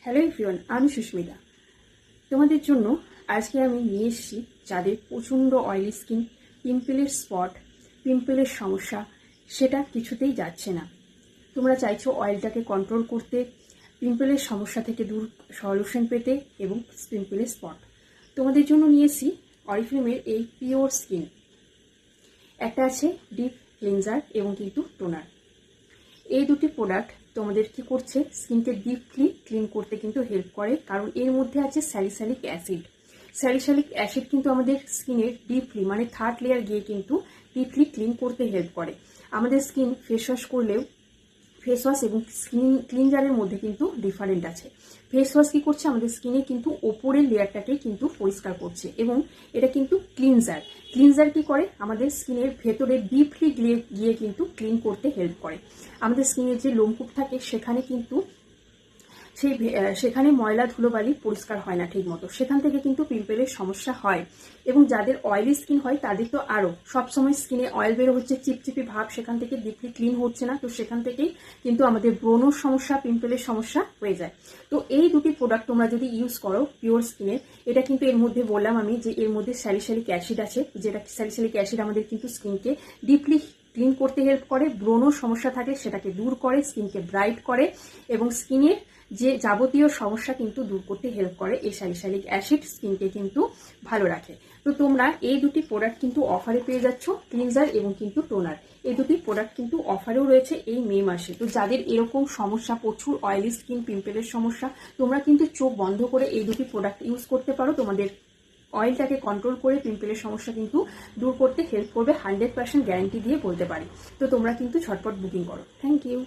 Hello everyone, আমি সুস্মিতা। তোমাদের জন্য আজকে আমি নিয়ে এসেছি যাদের প্রচণ্ড অয়েলি স্কিন, পিম্পলের স্পট, পিম্পলের সমস্যা সেটা কিছুতেই যাচ্ছে না। তোমরা চাইছো অয়েলটাকে কন্ট্রোল করতে, পিম্পলের সমস্যা থেকে দূর সলিউশন পেতে এবং পিম্পলের স্পট। তোমাদের জন্য নিয়ে এসেছি অরিফ্লেমের এই পিওর স্কিন। একটা আছে ডিপ ক্লিনজার এবং কিন্তু টোনার। এই দুটি প্রোডাক্ট তোমাদের কি করছে, স্কিনকে ডিপলি ক্লিন করতে কিন্তু হেল্প করে, কারণ এর মধ্যে আছে স্যালিসাইলিক অ্যাসিড। স্যালিসাইলিক অ্যাসিড কিন্তু আমাদের স্কিনের ডিপলি মানে থার্ড লেয়ার গিয়ে কিন্তু ডিপলি ক্লিন করতে হেল্প করে। আমাদের স্কিন ফেস ওয়াশ করলেও ফেস ওয়াশ এবং স্কিন ক্লিনজারের মধ্যে কিন্তু ডিফারেন্ট আছে। ফেস ওয়াশ কি করছে, আমাদের স্কিনে কিন্তু ওপরের লেয়ারটাকে কিন্তু পরিষ্কার করছে এবং এটা কিন্তু ক্লিনজার। ক্লিনজার কি করে, আমাদের স্কিনের ভেতরে ডিপলি গিয়ে কিন্তু ক্লিন করতে হেল্প করে। আমাদের স্কিনের যে লোমকূপ থাকে সেখানে কিন্তু সেখানে ময়লা ধুলোবালি পরিষ্কার হয় না ঠিক মতো, সেখান থেকে কিন্তু পিম্পলের সমস্যা হয়। এবং যাদের অয়েলি স্কিন হয় তাদের তো আরও সবসময় স্কিনে অয়েল বেরো হচ্ছে, চিপচিপি ভাব, সেখান থেকে ডিপলি ক্লিন হচ্ছে না, তো সেখান থেকেই কিন্তু আমাদের ব্রণর সমস্যা, পিম্পলের সমস্যা হয়ে যায়। তো এই দুটি প্রোডাক্ট তোমরা যদি ইউজ করো পিওর স্কিনের, এটা কিন্তু এর মধ্যে বললাম আমি যে এর মধ্যে স্যালিসাইলিক অ্যাসিড আছে, যেটা স্যালিসাইলিক অ্যাসিড আমাদের কিন্তু স্কিনকে ডিপলি ক্লিন করতে হেল্প করে, ব্রণর সমস্যা থাকে সেটাকে দূর করে, স্কিনকে ব্রাইট করে এবং স্কিনের যে যাবতীয় সমস্যা কিন্তু দূর করতে হেল্প করে। এই স্যালিসাইলিক অ্যাসিড স্কিনকে কিন্তু ভালো রাখে। তো তোমরা এই দুটি প্রোডাক্ট কিন্তু অফারে পেয়ে যাচ্ছ, ক্লিনজার এবং কিন্তু টোনার। এই দুটি প্রোডাক্ট কিন্তু অফারেও রয়েছে এই মে মাসে। তো যাদের এরকম সমস্যা, প্রচুর অয়েলি স্কিন, পিম্পলের সমস্যা, তোমরা কিন্তু চোখ বন্ধ করে এই দুটি প্রোডাক্ট ইউজ করতে পারো। তোমাদের অয়েলটাকে কন্ট্রোল করে পিম্পলের সমস্যা কিন্তু দূর করতে হেল্প করবে, 100% গ্যারান্টি দিয়ে বলতে পারি। তো তোমরা কিন্তু ঝটপট বুকিং করো। Thank you.